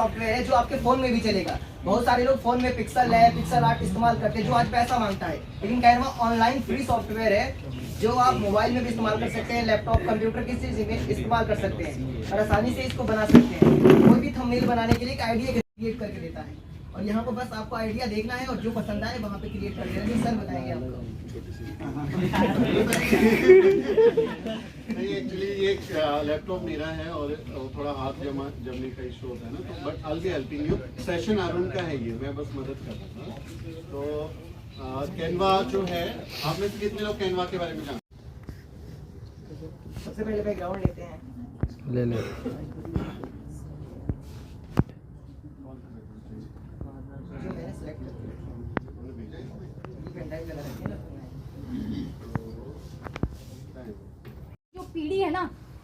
Software है जो आपके फोन में भी चलेगा। बहुत सारे लोग फोन में पिक्सल है, पिक्सल आर्ट इस्तेमाल करते हैं जो आज पैसा मांगता है, लेकिन कैनवा ऑनलाइन फ्री सॉफ्टवेयर है जो आप मोबाइल में भी इस्तेमाल कर सकते हैं, लैपटॉप, कंप्यूटर, किसी चीज में इस्तेमाल कर सकते हैं और आसानी से इसको बना सकते हैं। कोई भी थंबनेल बनाने के लिए एक आइडिया क्रिएट करके देता है और यहाँ पर बस आपको आइडिया देखना है और जो पसंद आए वहाँ पे क्रिएट कर देना है। सर बताएंगे आपको। नहीं, एक्चुअली ये लैपटॉप मेरा है और थोड़ा हाथ जमने का इशू होता है ना, तो but I will be helping you. Session Arun का है ये, मैं बस मदद कर रहा हूँ। तो कैनवा जो है, आप में से कितने लोग कैनवा के बारे में जानते हैं? सबसे पहले बैकग्राउंड लेते हैं। ले ले जो पीढ़ी है ना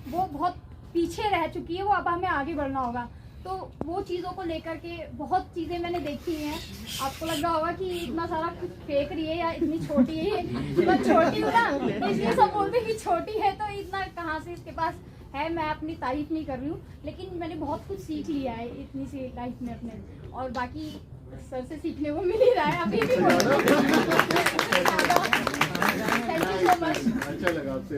वो बहुत पीछे रह चुकी है, वो अब हमें आगे बढ़ना होगा। तो वो चीज़ों को लेकर के बहुत चीज़ें मैंने देखी हैं। आपको लग रहा होगा कि इतना सारा कुछ फेंक रही है या इतनी छोटी है, इतना छोटी हूँ ना तो इसलिए सब बोलते हैं कि छोटी है, तो इतना कहाँ से इसके पास है। मैं अपनी तारीफ नहीं कर रही हूँ, लेकिन मैंने बहुत कुछ सीख लिया है इतनी सी लाइफ में अपने, और बाकी सर से सीखने को मिल ही रहा है अभी भी। Thank you so much. अच्छा लगा आपसे।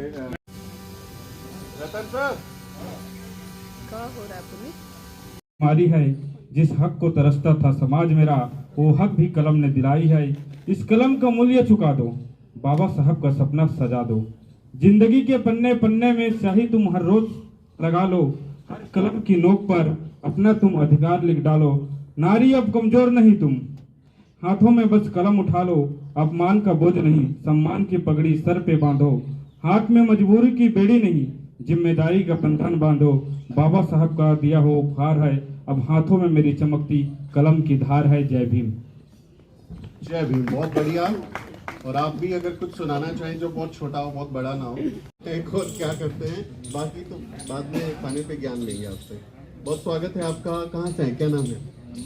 रतन सर, क्या हो रहा है तुम्हें? हमारी है जिस हक को तरसता था समाज मेरा, वो हक भी कलम ने दिलाई है। इस कलम का मूल्य चुका दो, बाबा साहब का सपना सजा दो। जिंदगी के पन्ने पन्ने में स्याही तुम हर रोज लगा लो, हर कलम की नोक पर अपना तुम अधिकार लिख डालो। नारी अब कमजोर नहीं तुम, हाथों में बस कलम उठा लो। अपमान का बोझ नहीं, सम्मान की पगड़ी सर पे बांधो। हाथ में मजबूरी की बेड़ी नहीं, जिम्मेदारी का बंधन बांधो। बाबा साहब का दिया हो उपहार है, अब हाथों में मेरी चमकती कलम की धार है। जय भीम। जय भीम, बहुत बढ़िया। और आप भी अगर कुछ सुनाना चाहें जो बहुत छोटा हो, बहुत बड़ा ना हो, एक और क्या करते हैं, बाकी तो बाद में खाने पे ज्ञान लेंगे आपसे। बहुत स्वागत है आपका। कहाँ से है, क्या नाम है?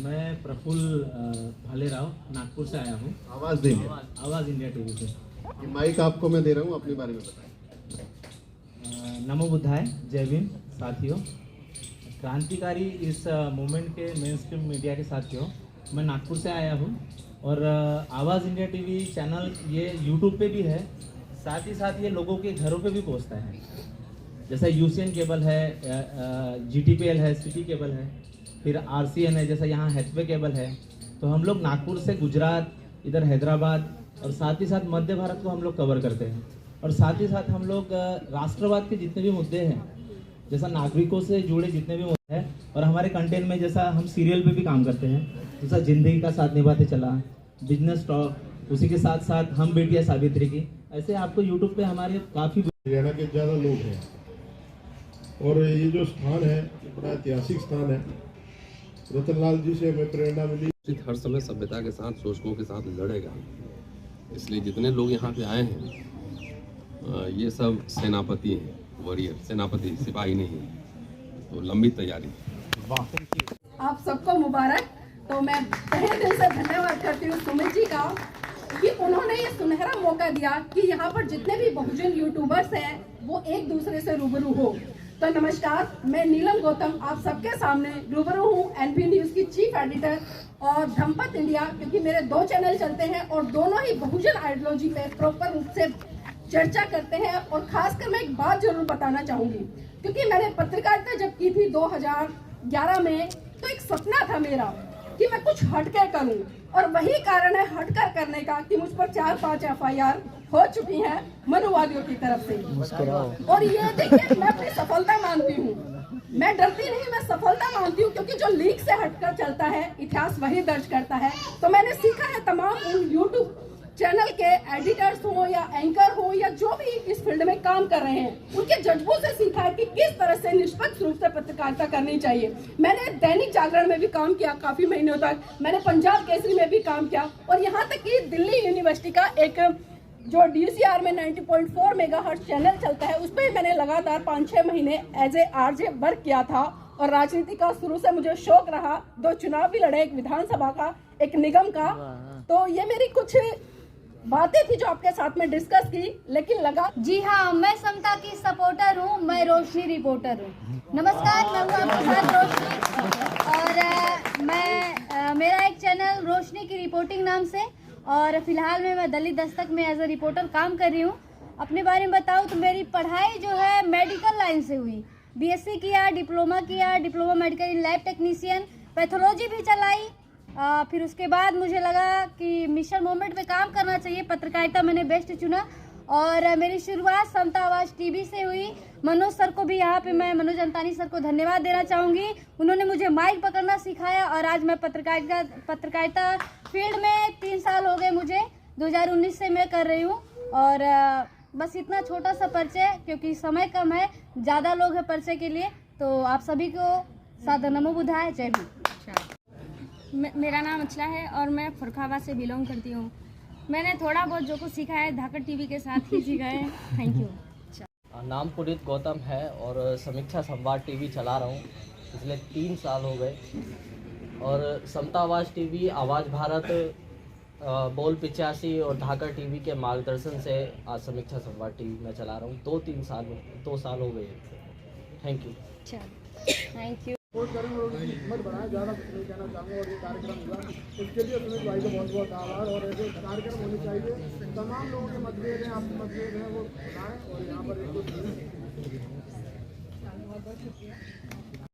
मैं प्रफुल्ल भालेराव नागपुर से आया हूँ। आवाज़ देंगे। आवाज़ इंडिया टीवी से। ये माइक आपको मैं दे रहा हूँ, अपने बारे में बताएं। नमो बुद्धाय, जय भीम साथियों। क्रांतिकारी इस मूवमेंट के मेन स्ट्रीम मीडिया के साथियों, मैं नागपुर से आया हूँ और आवाज़ इंडिया टीवी चैनल ये यूट्यूब पे भी है, साथ ही साथ ये लोगों के घरों पे भी पहुँचता है। जैसा यूसीएन केबल है, जीटीपीएल है, सिटी केबल है, फिर आरसीएन है, जैसा यहाँ हैथवे केबल है। तो हम लोग नागपुर से गुजरात, इधर हैदराबाद और साथ ही साथ मध्य भारत को हम लोग कवर करते हैं। और साथ ही साथ हम लोग राष्ट्रवाद के जितने भी मुद्दे हैं, जैसा नागरिकों से जुड़े जितने भी मुद्दे हैं, और हमारे कंटेंट में जैसा हम सीरियल पे भी काम करते हैं, जैसा जिंदगी का साथ निभाते चला, बिजनेस टॉक, उसी के साथ साथ हम बेटियां सावित्री की, ऐसे आपको यूट्यूब पे हमारे काफ़ी हरियाणा के ज़्यादा लोग हैं और ये जो स्थान है बड़ा ऐतिहासिक स्थान है। रतनलाल जी से हमें प्रेरणा मिली। हर समय सभ्यता के साथ, शोषकों के साथ लड़ेगा, इसलिए जितने लोग यहाँ पे आए हैं ये सब सेनापति हैं, वॉरियर, सेनापति, सिपाही नहीं। तो लंबी तैयारी। आप सबको मुबारक। तो मैं तहे दिल से धन्यवाद करती हूँ सुमित जी का कि उन्होंने ये सुनहरा मौका दिया कि यहाँ पर जितने भी बहुजन यूट्यूबर्स हैं वो एक दूसरे से रूबरू हो। तो नमस्कार, मैं नीलम गौतम आप सबके सामने रूबरू हूँ, एनपी न्यूज़ की चीफ एडिटर और धम्पत इंडिया, क्योंकि मेरे 2 चैनल चलते हैं और दोनों ही बहुजन आइडियोलॉजी पे प्रॉपर रूप से चर्चा करते हैं। और खासकर मैं एक बात जरूर बताना चाहूँगी, क्योंकि मैंने पत्रकारिता जब की थी 2011 में, तो एक सपना था मेरा कि मैं कुछ हटकर करूं, और वही कारण है हटकर करने का कि मुझ पर 4-5 FIR हो चुकी हैं मनुवादियों की तरफ से। और ये देखिए, मैं अपनी सफलता मानती हूँ, मैं डरती नहीं, मैं सफलता मानती हूँ, क्योंकि जो लीक से हटकर चलता है इतिहास वही दर्ज करता है। तो मैंने सीखा है तमाम उन यूट्यूब चैनल के एडिटर्स हो या एंकर हो या जो भी इस फील्ड में काम कर रहे हैं, उनके जज्बों से सीखा है कि किस तरह से निष्पक्ष रूप से पत्रकारिता करनी चाहिए। मैंने दैनिक जागरण में भी काम किया काफी महीनों तक, मैंने पंजाब केसरी में भी काम किया, और यहाँ तक कि दिल्ली यूनिवर्सिटी का एक जो DCR में 90.4 मेगाहर्ट्ज चैनल चलता है, उस पर मैंने लगातार 5-6 महीने एज ए RJ वर्क किया था। और राजनीति का शुरू से मुझे शौक रहा, 2 चुनाव भी लड़े, एक विधानसभा का, एक निगम का। तो ये मेरी कुछ बातें थी जो आपके साथ में डिस्कस की, लेकिन लगा जी हाँ, मैं समता की सपोर्टर हूँ, मैं रोशनी रिपोर्टर हूँ। नमस्कार, मैं हूँ आपके साथ रोशनी और मेरा एक चैनल रोशनी की रिपोर्टिंग नाम से, और फिलहाल मैं दलित दस्तक में एज अ रिपोर्टर काम कर रही हूँ। अपने बारे में बताऊँ तो मेरी पढ़ाई जो है मेडिकल लाइन से हुई, बीएससी किया, diploma medical in lab technician, pathology भी चलाई। फिर उसके बाद मुझे लगा कि मिशन मूवमेंट में काम करना चाहिए, पत्रकारिता मैंने बेस्ट चुना और मेरी शुरुआत समता आवाज़ टीवी से हुई। मनोज सर को भी यहाँ पे मैं मनोज अंतानी सर को धन्यवाद देना चाहूँगी, उन्होंने मुझे माइक पकड़ना सिखाया और आज मैं पत्रकारिता फील्ड में 3 साल हो गए मुझे, 2019 से मैं कर रही हूँ। और बस इतना छोटा सा परिचय, क्योंकि समय कम है, ज़्यादा लोग हैं परिचय के लिए, तो आप सभी को सादर नमो बुधाय, जय हिंद। मेरा नाम अचला है और मैं फरुखाबाद से बिलोंग करती हूँ। मैंने थोड़ा बहुत जो कुछ सीखा है धाकड़ टीवी के साथ ही सीखा है। Thank you. नाम पुनीत गौतम है और समीक्षा संवाद टीवी चला रहा हूँ पिछले 3 साल हो गए। और समता आवाज़ टीवी, आवाज़ भारत, बोल 85 और धाकड़ टीवी के मार्गदर्शन से आज समीक्षा संवाद टीवी में चला रहा हूँ। 2 साल हो गए। Thank you. Thank you. हिम्मत बढ़ाएं, ज़्यादा कुछ नहीं कहना चाहूँगा। और ये कार्यक्रम हुआ उसके लिए सुमित भाई को बहुत बहुत आभार। और ऐसे कार्यक्रम होने चाहिए, तमाम लोगों के मतभेद हैं, आपके मतभेद हैं, वो बताएं और यहाँ पर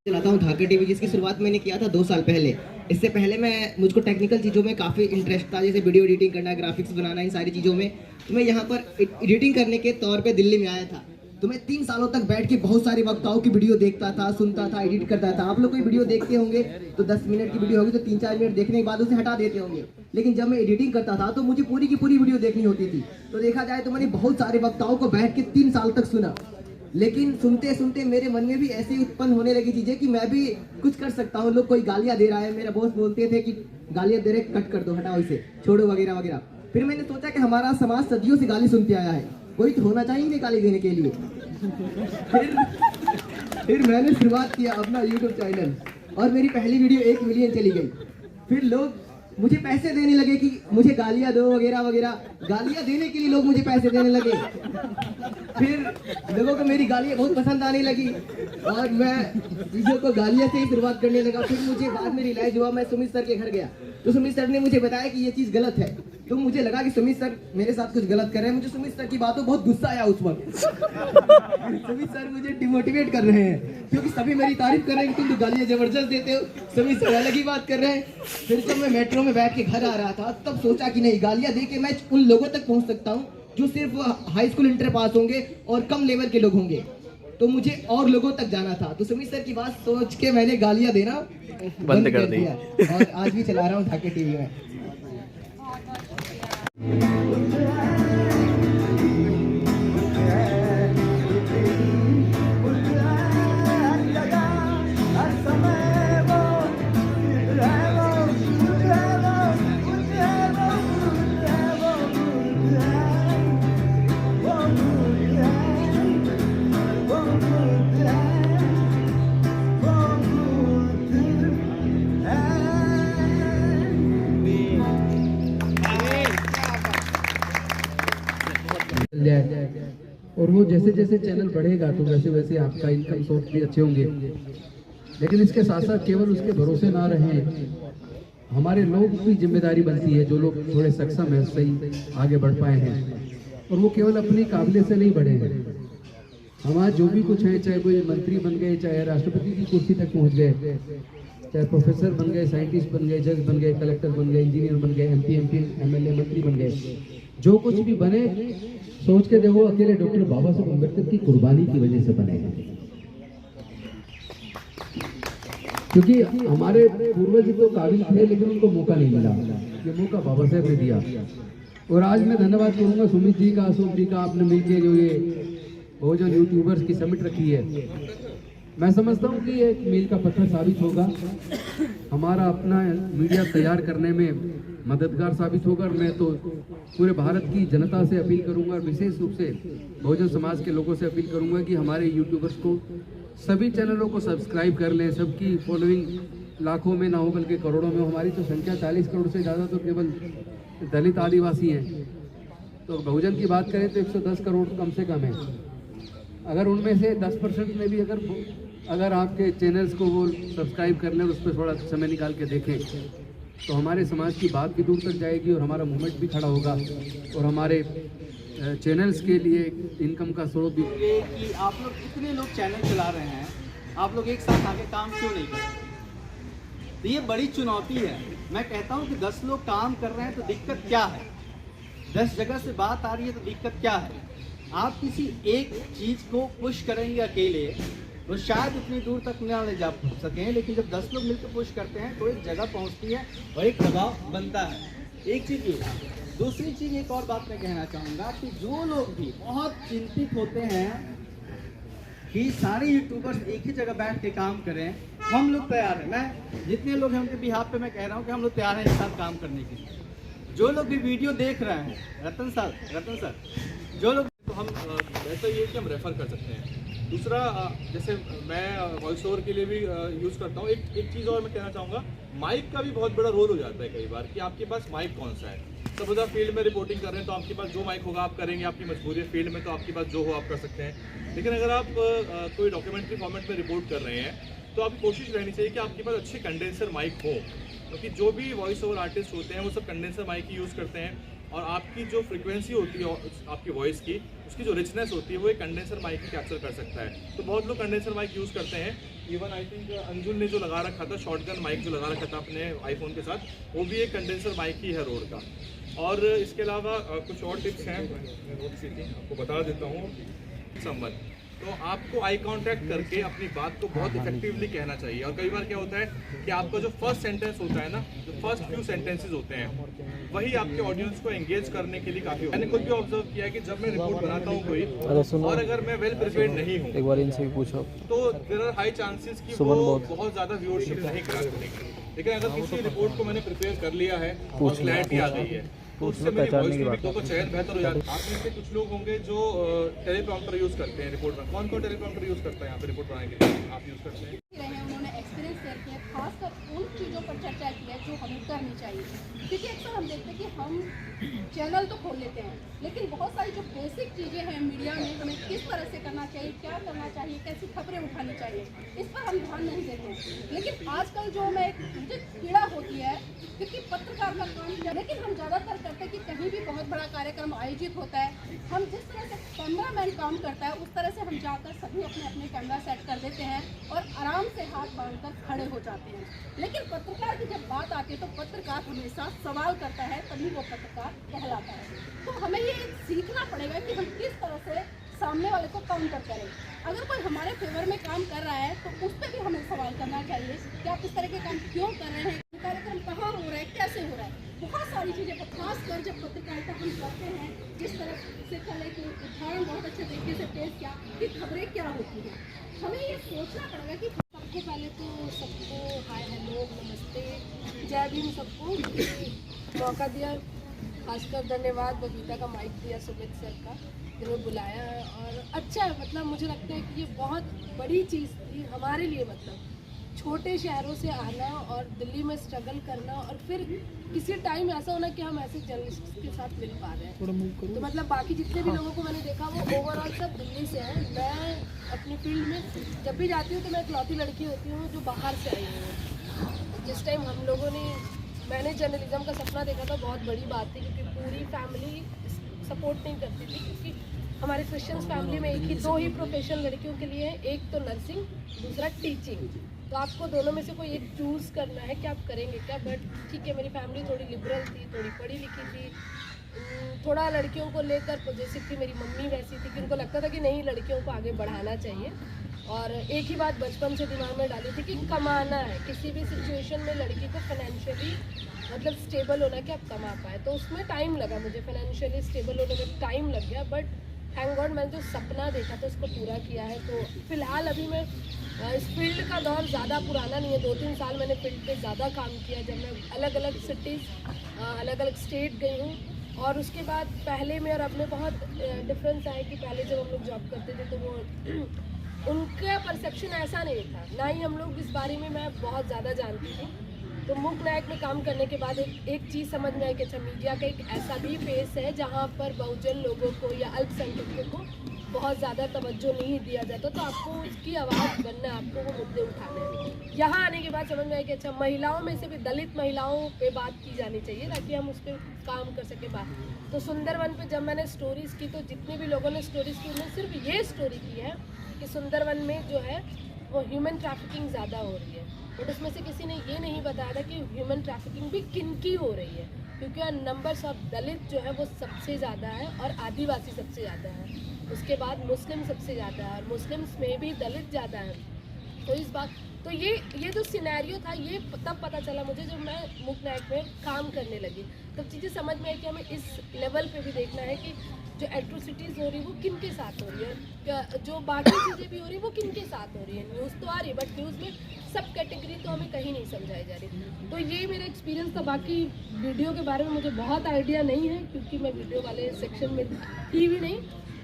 चलाता हूँ धाकड़ टीवी, जिसकी शुरुआत मैंने किया था 2 साल पहले। इससे पहले मुझको टेक्निकल चीज़ों में काफ़ी इंटरेस्ट था, जैसे वीडियो एडिटिंग करना, ग्राफिक्स बनाना, इन सारी चीज़ों में। तो मैं यहाँ पर एडिटिंग करने के तौर पे दिल्ली में आया था। तो मैं 3 सालों तक बैठ के बहुत सारे वक्ताओं की वीडियो देखता था, सुनता था, एडिट करता था। आप लोग कोई वीडियो देखते होंगे तो 10 मिनट की वीडियो होगी तो 3-4 मिनट देखने के बाद उसे हटा देते होंगे, लेकिन जब मैं एडिटिंग करता था तो मुझे पूरी की पूरी वीडियो देखनी होती थी। तो देखा जाए तो मैंने बहुत सारे वक्ताओं को बैठ के 3 साल तक सुना, लेकिन सुनते सुनते मेरे मन में भी ऐसे ही उत्पन्न होने लगी चीजें कि मैं भी कुछ कर सकता हूँ। लोग कोई गालियाँ दे रहा है, मेरा बॉस बोलते थे कि गालियाँ दे रहे, कट कर दो, हटाओ इसे, छोड़ो वगैरह वगैरह। फिर मैंने सोचा कि हमारा समाज सदियों से गाली सुनते आया है, कोई तो होना चाहिए नहीं गाली देने के लिए। फिर मैंने शुरुआत किया अपना YouTube चैनल और मेरी पहली वीडियो 1 मिलियन चली गई। फिर लोग मुझे पैसे देने लगे कि मुझे गालियाँ दो वगैरह वगैरह, गालियाँ देने के लिए लोग मुझे पैसे देने लगे। फिर लोगों को मेरी गालियाँ बहुत पसंद आने लगी और मैं चीज़ों को गालियाँ से ही शुरुआत करने लगा। फिर मुझे बाद में रियलाइज हुआ, मैं सुमित सर के घर गया तो सुमित सर ने मुझे बताया कि ये चीज़ गलत है। तो मुझे लगा कि सुमित सर मेरे साथ कुछ गलत कर रहे हैं। मुझे सुमित सर की बातों बहुत गुस्सा आया उस वक्त। सुमित सर मुझे डिमोटिवेट कर रहे हैं, क्योंकि सभी मेरी तारीफ कर रहे हैं कि तुम तो गालियाँ जबरदस्त देते हो, सुमित सर अलग ही बात कर रहे हैं। फिर जब मैं मेट्रो में बैठ के घर आ रहा था तब सोचा कि नहीं, गालियाँ दे के मैं उन लोगों तक पहुँच सकता हूँ जो सिर्फ हाई स्कूल इंटर पास होंगे और कम लेवल के लोग होंगे। तो मुझे और लोगों तक जाना था। तो सुमित सर की बात सोच के मैंने गालियाँ देना बंद कर दिया और आज भी चला रहा हूँ धाकड़ टीवी में। और वो जैसे जैसे चैनल बढ़ेगा तो वैसे वैसे आपका इनकम सोर्स भी अच्छे होंगे। लेकिन इसके साथ साथ केवल उसके भरोसे ना रहें, हमारे लोग की जिम्मेदारी बनती है, जो लोग थोड़े सक्षम हैं, सही आगे बढ़ पाए हैं, और वो केवल अपनी काबिलियत से नहीं बढ़े हैं। हमारा जो भी कुछ है, चाहे कोई मंत्री बन गए, चाहे राष्ट्रपति की कुर्सी तक पहुँच गए, चाहे प्रोफेसर बन गए, साइंटिस्ट बन गए, जज बन गए, कलेक्टर बन गए, इंजीनियर बन गए, MP, MLA मंत्री बन गए, जो कुछ भी बने सोच के देखो अकेले डॉक्टर बाबा साहब अम्बेडकर की कुर्बानी की वजह से बने हैं। क्योंकि हमारे पूर्वज तो काबिल थे लेकिन उनको मौका नहीं मिला, ये मौका बाबा साहब ने दिया। और आज मैं धन्यवाद करूंगा सुमित जी का, अशोक जी का, आपने मिलकर जो ये बहुजन यूट्यूबर्स की समिट रखी है। मैं समझता हूँ कि ये मील का पत्थर साबित होगा, हमारा अपना मीडिया तैयार करने में मददगार साबित होगा। मैं तो पूरे भारत की जनता से अपील करूंगा, और विशेष रूप से बहुजन समाज के लोगों से अपील करूंगा कि हमारे यूट्यूबर्स को सभी चैनलों को सब्सक्राइब कर लें। सबकी फॉलोइंग लाखों में ना हो बल्कि करोड़ों में। हमारी तो संख्या 40 करोड़ से ज़्यादा तो केवल दलित आदिवासी हैं, तो बहुजन की बात करें तो 110 करोड़ कम से कम है। अगर उनमें से 10% में भी अगर आपके चैनल्स को वो सब्सक्राइब कर लें और उस पर थोड़ा समय निकाल के देखें तो हमारे समाज की बात भी दूर तक जाएगी और हमारा मूवमेंट भी खड़ा होगा और हमारे चैनल्स के लिए इनकम का स्रोत भी। ये कि आप लोग इतने लोग चैनल चला रहे हैं, आप लोग एक साथ आके काम क्यों नहीं कर रहे? तो ये बड़ी चुनौती है। मैं कहता हूँ कि 10 लोग काम कर रहे हैं तो दिक्कत क्या है, 10 जगह से बात आ रही है तो दिक्कत क्या है? आप किसी एक चीज़ को पुश करेंगे अकेले तो शायद उतनी दूर तक ना ले जा सकें, लेकिन जब 10 लोग मिलकर पुश करते हैं तो एक जगह पहुंचती है और एक दबाव बनता है। एक चीज़ ये। दूसरी चीज़ एक और बात मैं कहना चाहूँगा कि जो लोग भी बहुत चिंतित होते हैं कि सारे यूट्यूबर्स एक ही जगह बैठ के काम करें, हम लोग तैयार हैं। मैं जितने लोग हैं उनके बिहाफ पे मैं कह रहा हूँ कि हम लोग तैयार हैं एक साथ काम करने के लिए। जो लोग भी वीडियो देख रहे हैं, रतन सर जो लोग, तो हम बेहतर ये कि हम रेफ़र कर सकते हैं। दूसरा, जैसे मैं वॉइस ओवर के लिए भी यूज़ करता हूँ। एक चीज़ और मैं कहना चाहूँगा, माइक का भी बहुत बड़ा रोल हो जाता है कई बार कि आपके पास माइक कौन सा है। सब फील्ड में रिपोर्टिंग कर रहे हैं तो आपके पास जो माइक होगा आप करेंगे, आपकी मजबूरी है। फील्ड में तो आपके पास जो हो आप कर सकते हैं, लेकिन अगर आप कोई डॉक्यूमेंट्री फॉर्मेट में रिपोर्ट कर रहे हैं तो आपकी कोशिश रहनी चाहिए कि आपके पास अच्छे कंडेंसर माइक हो, क्योंकि जो भी वॉइस ओवर आर्टिस्ट होते हैं वो सब कंडेंसर माइक ही यूज़ करते हैं और आपकी जो फ्रीक्वेंसी होती है आपकी वॉइस की, उसकी जो रिचनेस होती है वो एक कंडेंसर माइक ही कैप्चर कर सकता है। तो बहुत लोग कंडेंसर माइक यूज़ करते हैं। इवन आई थिंक अंजुल ने जो लगा रखा था, शॉटगन माइक जो लगा रखा था अपने आईफोन के साथ, वो भी एक कंडेंसर माइक ही है रोड का। और इसके अलावा कुछ और टिप्स हैं, मैं नोट सी थी आपको बता देता हूँ। संबंध तो आपको आई कांटेक्ट करके अपनी बात को बहुत इफेक्टिवली कहना चाहिए। और कई बार क्या होता है कि आपका जो फर्स्ट सेंटेंस होता है ना, जो फर्स्ट फ्यू सेंटेंसेस होते हैं वही आपके ऑडियंस को एंगेज करने के लिए काफ़ी। मैंने खुद भी ऑब्जर्व किया है कि जब मैं रिपोर्ट बनाता हूँ कोई, और अगर मैं वेल प्रिपेयर्ड नहीं हूँ, एक बार इनसे भी पूछो, तो देयर आर हाई चांसेस कि वो बहुत ज़्यादा व्यूअरशिप नहीं करा सकेंगे। लेकिन अगर किसी रिपोर्ट को मैंने प्रिपेयर कर लिया है और क्लैरिटी आ गई है तो उससे मेरी वॉइस की तो चयन बेहतर हो जाता है। आप में से कुछ लोग होंगे जो टेलीप्रॉम्प्टर यूज़ करते हैं रिपोर्ट में। कौन टेलीप्रॉम्प्टर यूज़ करता है यहाँ पे रिपोर्ट बनाने के लिए? आप यूज़ करते हैं? उन्होंने एक्सपीरियंस शेयर किया, खासकर उन चीज़ों पर चर्चा की है जो हमें करनी चाहिए, क्योंकि अक्सर हम देखते हैं कि हम चैनल तो खोल लेते हैं लेकिन बहुत सारी जो बेसिक चीज़ें हैं मीडिया में हमें किस तरह से करना चाहिए, क्या करना चाहिए, कैसी खबरें उठानी चाहिए, इस पर हम ध्यान नहीं देते। लेकिन आजकल जो मुझे पीड़ा होती है, क्योंकि पत्रकार का काम है, लेकिन हम ज़्यादातर करते हैं कि कहीं भी बहुत बड़ा कार्यक्रम आयोजित होता है, हम जिस तरह से कैमरामैन काम करता है उस तरह से हम जाकर सभी अपने अपने कैमरा सेट कर देते हैं और आराम से हाथ बांधकर खड़े हो जाते हैं। लेकिन पत्रकार की जब बात आती है तो पत्रकार हमेशा सवाल करता है, तभी वो पत्रकार कहलाता है। तो हमें ये सीखना पड़ेगा कि हम किस तरह से सामने वाले को काउंटर करें। अगर कोई हमारे फेवर में काम कर रहा है तो उस पर भी हमें सवाल करना चाहिए कि आप इस तरह के काम क्यों कर रहे हैं, कार्यक्रम कहाँ हो रहा है, कैसे हो रहा है। बहुत सारी चीज़ें, खासकर जब पत्रकारिता हम करते हैं, जिस तरह से कल एक उदाहरण बहुत अच्छे तरीके से पेश किया कि खबरें क्या होती हैं, हमें ये सोचना पड़ेगा कि सबसे पहले तो सबको हाय हेलो नमस्ते जय भीम सबको मौका दिया। खासकर धन्यवाद बबीता का माइक दिया, सुमित सर का जिन्होंने बुलाया है। और अच्छा है, मतलब मुझे लगता है कि ये बहुत बड़ी चीज़ थी हमारे लिए, मतलब छोटे शहरों से आना और दिल्ली में स्ट्रगल करना और फिर किसी टाइम ऐसा होना कि हम ऐसे जर्नलिस्ट के साथ मिल पा रहे हैं। तो मतलब बाकी जितने भी लोगों को मैंने देखा वो ओवरऑल सब दिल्ली से हैं। मैं अपनी फील्ड में जब भी जाती हूँ तो मैं इकलौती लड़की होती हूँ जो बाहर से आई हूँ। जिस टाइम हम लोगों ने, मैंने जर्नलिज्म का सपना देखा था, बहुत बड़ी बात थी क्योंकि पूरी फैमिली सपोर्ट नहीं करती थी, क्योंकि हमारे क्रिश्चियंस फैमिली में एक ही दो ही प्रोफेशन लड़कियों के लिए, एक तो नर्सिंग, दूसरा टीचिंग। तो आपको दोनों में से कोई एक चूज़ करना है कि आप करेंगे क्या। बट ठीक है, मेरी फैमिली थोड़ी लिबरल थी, थोड़ी पढ़ी लिखी थी, थोड़ा लड़कियों को लेकर पॉजिटिव थी। मेरी मम्मी वैसी थी कि उनको लगता था कि नहीं, लड़कियों को आगे बढ़ाना चाहिए। और एक ही बात बचपन से दिमाग में डाली थी कि कमाना है, किसी भी सिचुएशन में लड़की को फाइनेंशियली मतलब स्टेबल होना कि आप कमा पाए। तो उसमें टाइम लगा, मुझे फाइनेंशियली स्टेबल होने में टाइम लग गया। बट थैंक गॉड मैंने जो सपना देखा था उसको पूरा किया है। तो फिलहाल अभी मैं इस फील्ड का दौर ज़्यादा पुराना नहीं है, 2-3 साल मैंने फील्ड पे ज़्यादा काम किया, जब मैं अलग अलग सिटीज़ अलग अलग स्टेट गई हूँ। और उसके बाद पहले में और अब में बहुत डिफरेंस आया कि पहले जब हम लोग जॉब करते थे तो वो उनका परसेप्शन ऐसा नहीं था, ना ही हम लोग इस बारे में मैं बहुत ज़्यादा जानती थी। तो मूक नायक में काम करने के बाद एक चीज़ समझ में आई कि अच्छा मीडिया का एक ऐसा भी फेस है जहाँ पर बहुजन लोगों को या अल्पसंख्यकों को बहुत ज़्यादा तवज्जो नहीं दिया जाता, तो आपको उसकी आवाज़ बनना है, आपको वो मुद्दे उठाने हैं। यहाँ आने के बाद समझ में आया कि अच्छा महिलाओं में से भी दलित महिलाओं पे बात की जानी चाहिए ताकि हम उस पर काम कर सकें बात। तो सुंदरवन पे जब मैंने स्टोरीज़ की तो जितने भी लोगों ने स्टोरीज़ की उन्होंने सिर्फ ये स्टोरी की है कि सुंदरवन में जो है वो ह्यूमन ट्रैफिकिंग ज़्यादा हो रही है, बट उसमें से किसी ने ये नहीं बताया था कि ह्यूमन ट्रैफिकिंग भी किन की हो रही है, क्योंकि नंबर्स ऑफ दलित जो है वो सबसे ज़्यादा है और आदिवासी सबसे ज़्यादा है, उसके बाद मुस्लिम सबसे ज़्यादा है और मुस्लिम्स में भी दलित ज़्यादा है। तो इस बात तो ये जो सिनेरियो था ये तब पता चला मुझे जब मैं मूक नायक में काम करने लगी, तब चीज़ें समझ में आई कि हमें इस लेवल पे भी देखना है कि जो एट्रोसिटीज़ हो रही है वो किन के साथ हो रही है, जो बाकी चीज़ें भी हो रही है वो किन के साथ हो रही है। न्यूज़ तो आ रही है बट न्यूज़ में सब कैटेगरी तो हमें कहीं नहीं समझाई जा रही। तो ये मेरा एक्सपीरियंस था। बाकी वीडियो के बारे में मुझे बहुत आइडिया नहीं है क्योंकि मैं वीडियो वाले सेक्शन में थी भी नहीं।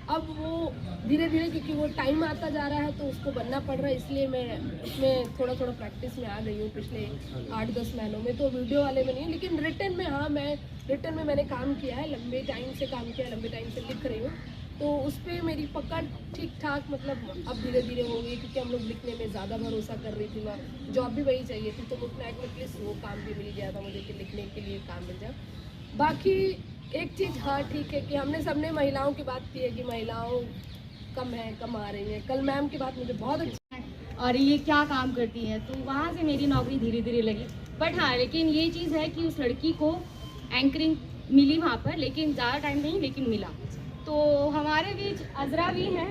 अब वो धीरे धीरे क्योंकि वो टाइम आता जा रहा है तो उसको बनना पड़ रहा है, इसलिए मैं उसमें थोड़ा थोड़ा प्रैक्टिस में आ गई हूँ पिछले 8-10 महीनों में। तो वीडियो वाले में नहीं, लेकिन रिटर्न में हाँ, मैं रिटर्न में मैंने काम किया है, लंबे टाइम से काम किया है, लंबे टाइम से लिख रही हूँ, तो उस पर मेरी पकड़ ठीक ठाक मतलब अब धीरे धीरे हो गई क्योंकि हम लोग लिखने में ज़्यादा भरोसा कर रही थी। मैं जॉब भी वही चाहिए थी तो मूक नायक में प्लीज़ वो काम भी मिल गया था मुझे कि लिखने के लिए काम मिल जाए। बाकी एक चीज़ हाँ ठीक है कि हमने सबने महिलाओं की बात की है कि महिलाओं कम है, कम आ रही हैं। कल मैम की बात मुझे बहुत अच्छी और ये क्या काम करती है, तो वहाँ से मेरी नौकरी धीरे धीरे लगी। बट हाँ, लेकिन ये चीज़ है कि उस लड़की को एंकरिंग मिली वहाँ पर, लेकिन ज़्यादा टाइम नहीं, लेकिन मिला। तो हमारे बीच अजरा भी है।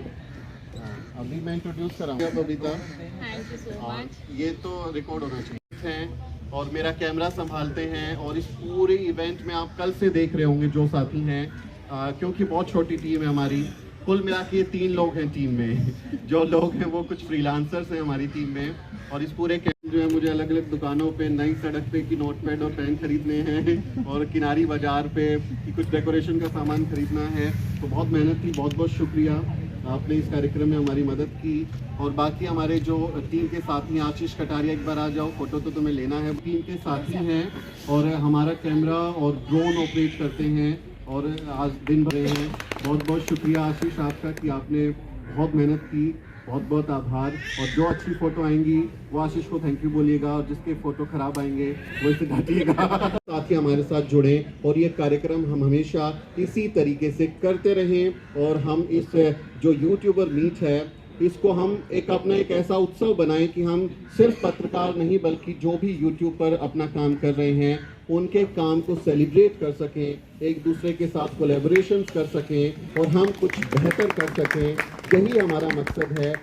अभी मैं इंट्रोड्यूस कराऊंगा Babita. Thank you so much. ये तो रिकॉर्ड होना चाहिए है और मेरा कैमरा संभालते हैं और इस पूरे इवेंट में आप कल से देख रहे होंगे जो साथी हैं, क्योंकि बहुत छोटी टीम है हमारी, कुल मिला के 3 लोग हैं टीम में। जो लोग हैं वो कुछ फ्रीलांसर्स हैं हमारी टीम में, और इस पूरे कैंप जो है मुझे अलग अलग दुकानों पे नई सड़क पे की नोटपैड और पेन खरीदने हैं और किनारी बाजार पे कि कुछ डेकोरेशन का सामान खरीदना है। तो बहुत मेहनत की, बहुत बहुत शुक्रिया आपने इस कार्यक्रम में हमारी मदद की। और बाकी हमारे जो टीम के साथी हैं, आशीष कटारिया एक बार आ जाओ, फोटो तो तुम्हें लेना है। टीम के साथी हैं और हमारा कैमरा और ड्रोन ऑपरेट करते हैं और आज दिन भर हैं। बहुत बहुत शुक्रिया आशीष आपका कि आपने बहुत मेहनत की, बहुत बहुत आभार। और जो अच्छी फ़ोटो आएंगी वो आशीष को थैंक यू बोलिएगा और जिसके फ़ोटो ख़राब आएंगे वो इसे डांटिएगा। साथी हमारे साथ जुड़ें और ये कार्यक्रम हम हमेशा इसी तरीके से करते रहें और हम इस जो यूट्यूबर मीट है इसको हम अपना एक ऐसा उत्सव बनाएं कि हम सिर्फ पत्रकार नहीं बल्कि जो भी यूट्यूब पर अपना काम कर रहे हैं उनके काम को सेलिब्रेट कर सकें, एक दूसरे के साथ कोलैबोरेशंस कर सकें और हम कुछ बेहतर कर सकें। यही हमारा मकसद है।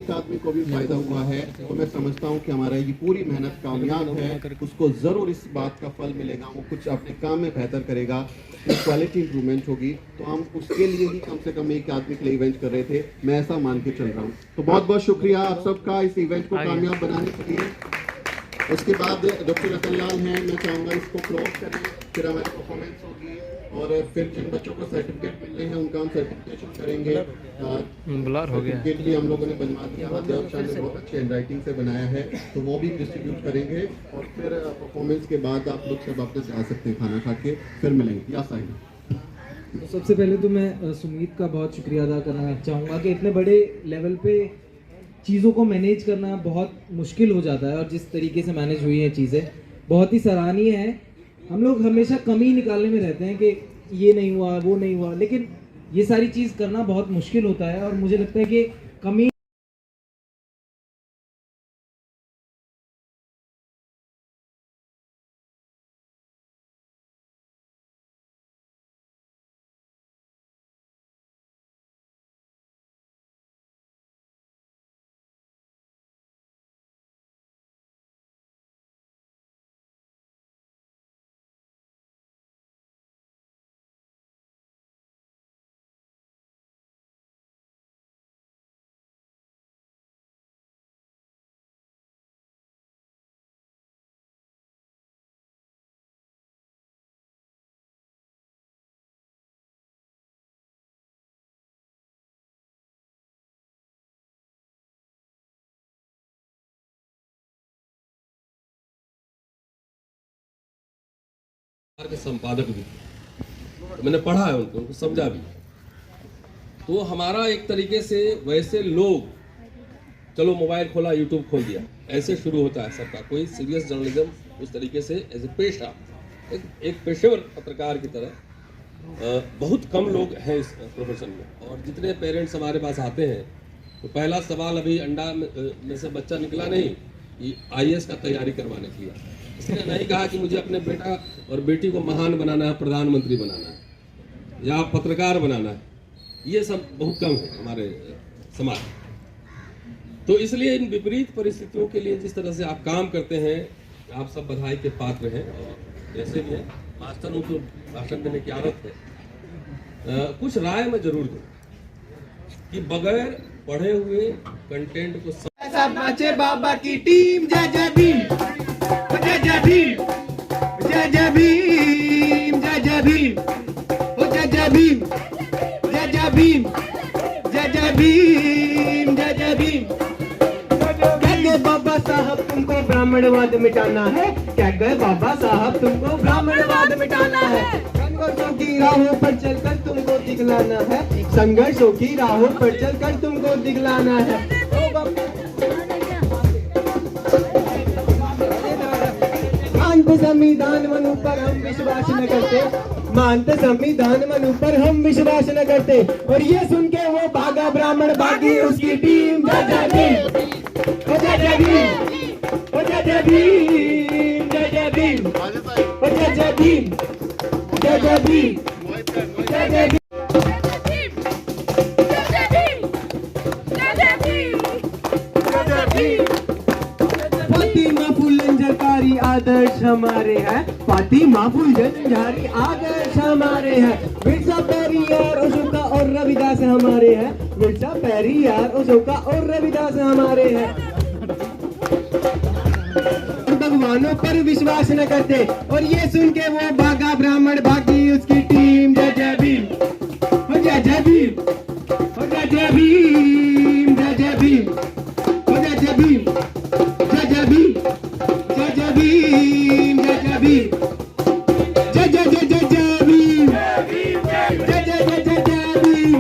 एक आदमी को भी फायदा हुआ है तो मैं समझता हूँ कि हमारा ये पूरी मेहनत कामयाब है, उसको ज़रूर इस बात का फल मिलेगा, वो कुछ अपने काम में बेहतर करेगा, क्वालिटी इंप्रूवमेंट होगी। तो हम उसके लिए ही कम से कम एक आदमी के लिए इवेंट कर रहे थे, मैं ऐसा मान के चल रहा हूँ। तो बहुत बहुत शुक्रिया आप सबका इस इवेंट को कामयाब बनाने के लिए। उसके बाद डॉक्टर रतन लाल हैं, मैं चाहूँगा इसको क्लोज करें, फिर हमारी परफॉर्मेंस होगी और फिर जिन बच्चों को सर्टिफिकेट मिलने हैं उनका हम सर्टिफिकेशन करेंगे। ब्लर हो गया सर्टिफिकेट भी हम लोगों ने बनवा दिया, अध्यापक शाह ने बहुत अच्छे हैंडराइटिंग से बनाया है तो वो भी डिस्ट्रीब्यूट करेंगे और फिर परफॉर्मेंस के बाद आप लोग सब वापस आ सकते हैं खाना खा के, फिर मिलेंगे। या साइन तो सबसे पहले तो मैं सुमीत का बहुत शुक्रिया अदा करना चाहूँगा कि इतने बड़े लेवल पे चीज़ों को मैनेज करना बहुत मुश्किल हो जाता है और जिस तरीके से मैनेज हुई हैं चीज़ें बहुत ही सराहनीय है। हम लोग हमेशा कमी निकालने में रहते हैं कि ये नहीं हुआ, वो नहीं हुआ, लेकिन ये सारी चीज़ करना बहुत मुश्किल होता है और मुझे लगता है कि कमी के संपादक भी, तो मैंने पढ़ा है उनको समझा भी। तो हमारा एक तरीके से वैसे लोग, चलो मोबाइल खोला, यूट्यूब खोल दिया, ऐसे शुरू होता है सबका। कोई सीरियस जर्नलिज्म उस तरीके से एज ए पेशा, एक पेशेवर पत्रकार की तरह बहुत कम लोग हैं इस प्रोफेशन में। और जितने पेरेंट्स हमारे पास आते हैं तो पहला सवाल, अभी अंडा में से बच्चा निकला नहीं, कि IAS का तैयारी करवाने के लिए। इसने नहीं कहा कि मुझे अपने बेटा और बेटी को महान बनाना है, प्रधानमंत्री बनाना है या पत्रकार बनाना है। ये सब बहुत कम है हमारे समाज। तो इसलिए इन विपरीत परिस्थितियों के लिए जिस तरह से आप काम करते हैं, आप सब बधाई के पात्र हैं। और जैसे भी है, मास्टर हूँ तो भाषण देने की आदत है। कुछ राय मैं जरूर दूँ कि बगैर पढ़े हुए कंटेंट को नाचे बाबा की टीम, जय जय भीम, जय जय भीम, जय जय भीम, जय जय भीम, जय जय भीम, जय जय भीम, जय जय भीम, जय जय भीम। कह गए बाबा साहब तुमको ब्राह्मणवाद मिटाना है, कह गए बाबा साहब तुमको ब्राह्मणवाद मिटाना है। संघर्षों की राहों पर चलकर तुमको दिखलाना है, संघर्षों की राहों पर चलकर तुमको दिखलाना है। मानते संविधान मनु पर हम विश्वास न करते, मानते संविधान मनु पर हम विश्वास न करते। और ये सुन के वो भागा ब्राह्मण, भागी उसकी टीम। जय जय भीम, जय जय भीम, जय जय भीम, जय जय भीम, जय जय भीम, जय जय भीम, जय जय भीम। फातिमा फूल जंझारी आदर्श हमारे हैं, फातिमा फूल जंझारी आदर्श हमारे हैं। बिरसा पेरियार, अशोका और रविदास हमारे हैं, बिरसा पेरियार, अशोका और रविदास हमारे हैं। भगवानों पर विश्वास न करते, और ये सुन के वो भागा ब्राह्मण, भागी उसकी टीम। जय जय भीम, जय जय भीम, जय जय भीम, जय जय भीम, जय जय भीम, जय जय भीम, जय जय भीम, जय जय भीम, जय जय जय जय जय भीम, जय जय जय जय जय भीम,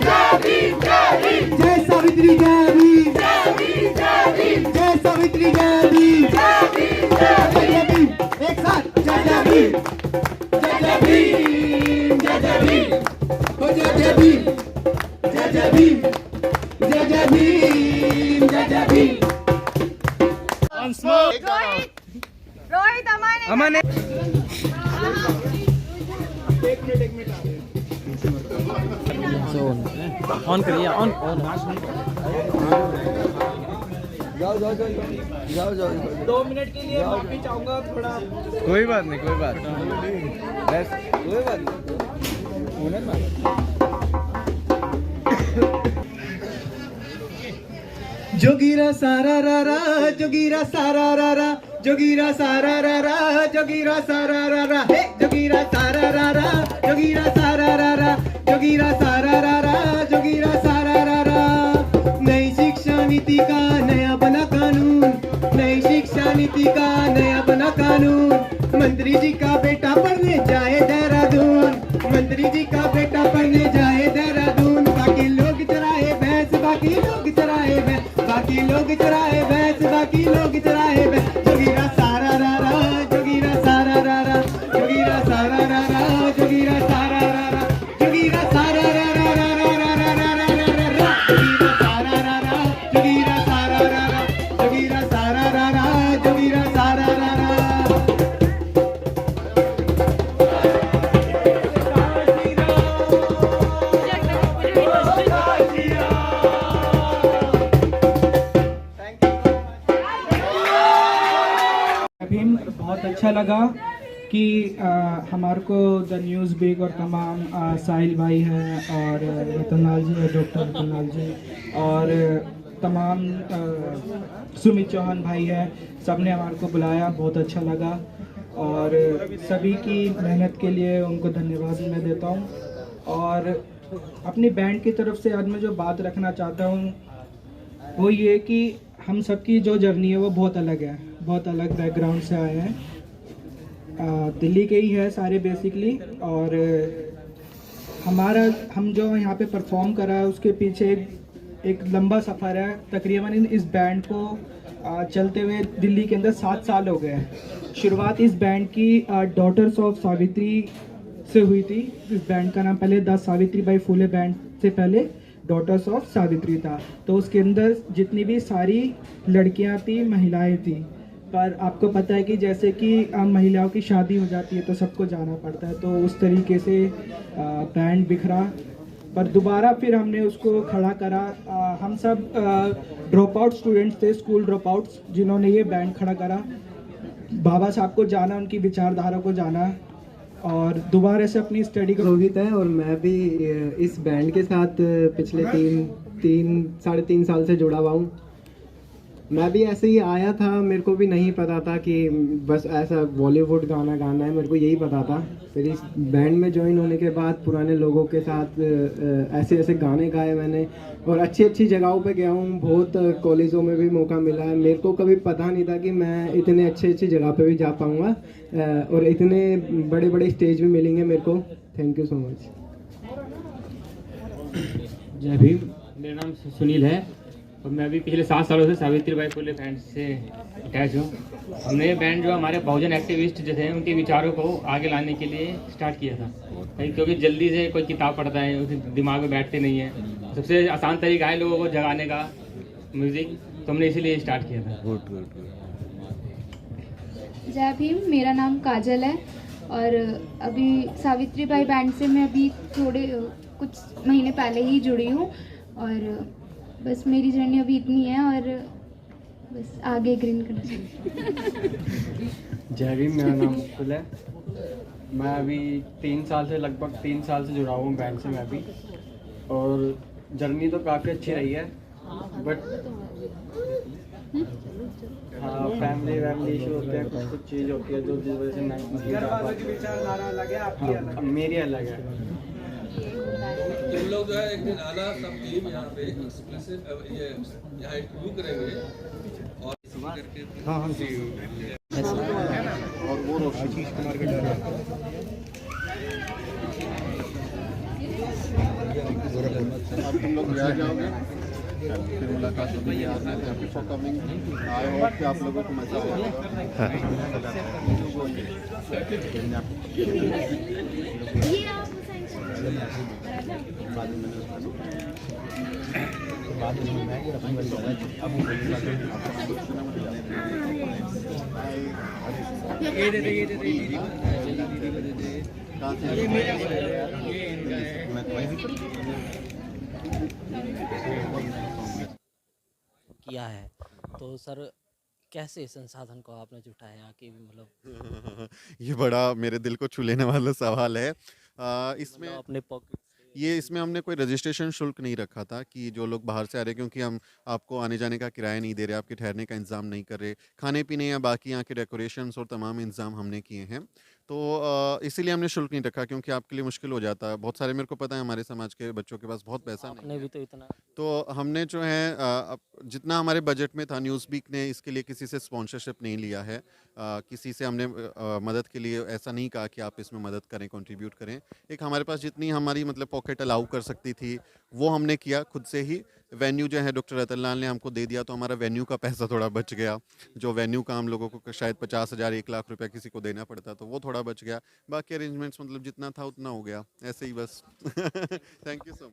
जय सावित्री जय भीम, जय सावित्री जय भीम, जय जय भीम, एक साथ जय जय भीम, जय जय भीम, जय जय भीम, जय जय भीम, जय जय भीम, जय जय भीम, जय जय भीम। रोहित अमन ऑन करिए, ऑन ऑन। जाओ जाओ जाओ जाओ 2 मिनट के लिए माफी चाहूंगा थोड़ा। कोई बात नहीं, कोई बात नहीं, कोई बात नहीं। जोगीरा सारा रा रा, जोगीरा सारा रा रा, जोगीरा सारा रा रा, जोगीरा सारा रा रा, हे जोगीरा सारा रा रा, जोगीरा सारा रा रा, जोगीरा सारा रा रा, जोगीरा सारा रा रा। नई शिक्षा नीति का नया बना कानून, नई शिक्षा नीति का नया बना कानून। मंत्री जी का बेटा पढ़ने जाए देहरादून, मंत्री जी का बेटा पढ़ने जाए देहरादून। बाकी लोग चराए भैंस, बाकी लोग चराए भैंस, बाकी लोग चराए भैंस, बाकी लोग चराए भैंस। जोगीरा सारा रा रा, जोगीरा सारा रा रा, जोगीरा सारा रा रा, जोगीरा सारा रा रा, जोगीरा सारा रा रा रा रा रा रा रा रा रा रा, जोगीरा सारा रा रा, जोगीरा सारा रा रा, जोगीरा सारा रा रा, जोगीरा सारा रा रा। भीम, बहुत अच्छा लगा कि हमारे को द न्यूज़ बिग और तमाम साहिल भाई हैं और रतनलाल जी है, डॉक्टर रतनलाल जी, और तमाम सुमित चौहान भाई हैं, सब ने हमारे को बुलाया, बहुत अच्छा लगा। और सभी की मेहनत के लिए उनको धन्यवाद मैं देता हूँ। और अपनी बैंड की तरफ से आज मैं जो बात रखना चाहता हूँ वो ये कि हम सबकी जो जर्नी है वो बहुत अलग है, बहुत अलग बैकग्राउंड से आए हैं। दिल्ली के ही है सारे बेसिकली। और हम जो यहाँ पे परफॉर्म कर रहा है उसके पीछे एक लंबा सफ़र है। तकरीबन इस बैंड को चलते हुए दिल्ली के अंदर 7 साल हो गए हैं। शुरुआत इस बैंड की डॉटर्स ऑफ सावित्री से हुई थी। इस बैंड का नाम पहले द सावित्रीबाई फुले बैंड से पहले डॉटर्स ऑफ सावित्री था। तो उसके अंदर जितनी भी सारी लड़कियां थी, महिलाएं थी। पर आपको पता है कि जैसे कि महिलाओं की शादी हो जाती है तो सबको जाना पड़ता है, तो उस तरीके से बैंड बिखरा। पर दोबारा फिर हमने उसको खड़ा करा। हम सब ड्रॉप आउट स्टूडेंट्स थे, स्कूल ड्रॉप आउट्स, जिन्होंने ये बैंड खड़ा करा। बाबा साहब को जाना, उनकी विचारधारा को जाना और दोबारा से अपनी स्टडी को। रोहित है और मैं भी इस बैंड के साथ पिछले साढ़े तीन साल से जुड़ा हुआ हूँ। मैं भी ऐसे ही आया था, मेरे को भी नहीं पता था कि बस ऐसा बॉलीवुड गाना गाना है, मेरे को यही पता था। फिर इस बैंड में ज्वाइन होने के बाद पुराने लोगों के साथ ऐसे ऐसे गाने गाए मैंने और अच्छी अच्छी जगहों पे गया हूँ। बहुत कॉलेजों में भी मौका मिला है। मेरे को कभी पता नहीं था कि मैं इतने अच्छी जगह पे भी जा पाऊँगा और इतने बड़े बड़े स्टेज भी मिलेंगे मेरे को। Thank you so much. जय भीम। मेरा नाम सुनील है और मैं भी पिछले 7 सालों से सावित्रीबाई फुले बैंड से अटैच हूँ। हमने ये बैंड जो हमारे बहुजन एक्टिविस्ट जो थे उनके विचारों को आगे लाने के लिए स्टार्ट किया था, क्योंकि जल्दी से कोई किताब पढ़ता है उसे दिमाग में बैठते नहीं है। सबसे आसान तरीका है लोगों को जगाने का म्यूज़िक, तो हमने इसीलिए स्टार्ट किया था। जय भीम। मेरा नाम काजल है और अभी सावित्रीबाई बैंड से मैं अभी कुछ महीने पहले ही जुड़ी हूँ और बस मेरी जर्नी अभी इतनी है और बस आगे ग्रीन करना चाहिए। जय भीम। मेरा नाम मुकुल है। मैं अभी लगभग 3 साल से जुड़ा हुआ हूँ बैंड से मैं भी, और जर्नी तो काफ़ी अच्छी रही है। बट हाँ, फैमिली इशू होते हैं, कुछ चीज़ होती है जो जिस वजह से मैं मेरी अलग है। तुम लोग जो है एक दिन आना, सब टीम यहाँ पे एक्सक्लूसिव ये यहाँ इंटरव्यू करेंगे और करके हाँ और वो रोशनी कुमार का अब तुम लोग यहाँ जाओगे, फिर मुलाकात होगी। Thank you for coming. I hope कि आप लोगों को मजा किया है। तो सर कैसे संसाधन को आपने जुटाया कि मतलब ये बड़ा मेरे दिल को छू लेने वाला सवाल है। इसमें अपने पॉकेट इसमें हमने कोई रजिस्ट्रेशन शुल्क नहीं रखा था कि जो लोग बाहर से आ रहे हैं, क्योंकि हम आपको आने जाने का किराया नहीं दे रहे, आपके ठहरने का इंतज़ाम नहीं कर रहे, खाने पीने या बाकी यहाँ के डेकोरेशंस और तमाम इंतज़ाम हमने किए हैं। तो इसीलिए हमने शुल्क नहीं रखा, क्योंकि आपके लिए मुश्किल हो जाता है। बहुत सारे मेरे को पता है हमारे समाज के बच्चों के पास बहुत पैसा नहीं भी तो इतना, तो हमने जो है जितना हमारे बजट में था, न्यूज़वीक ने इसके लिए किसी से स्पॉन्सरशिप नहीं लिया है। किसी से हमने मदद के लिए ऐसा नहीं कहा कि आप इसमें मदद करें, कंट्रीब्यूट करें। एक हमारे पास जितनी हमारी मतलब पॉकेट अलाउ कर सकती थी वो हमने किया खुद से ही। वेन्यू जो है डॉक्टर रतन लाल ने हमको दे दिया, तो हमारा वेन्यू का पैसा थोड़ा बच गया। जो वेन्यू का हम लोगों को शायद 50,000 1 लाख रुपया किसी को देना पड़ता, तो वो थोड़ा बच गया। बाकी अरेंजमेंट्स मतलब जितना था उतना हो गया, ऐसे ही बस। Thank you so much.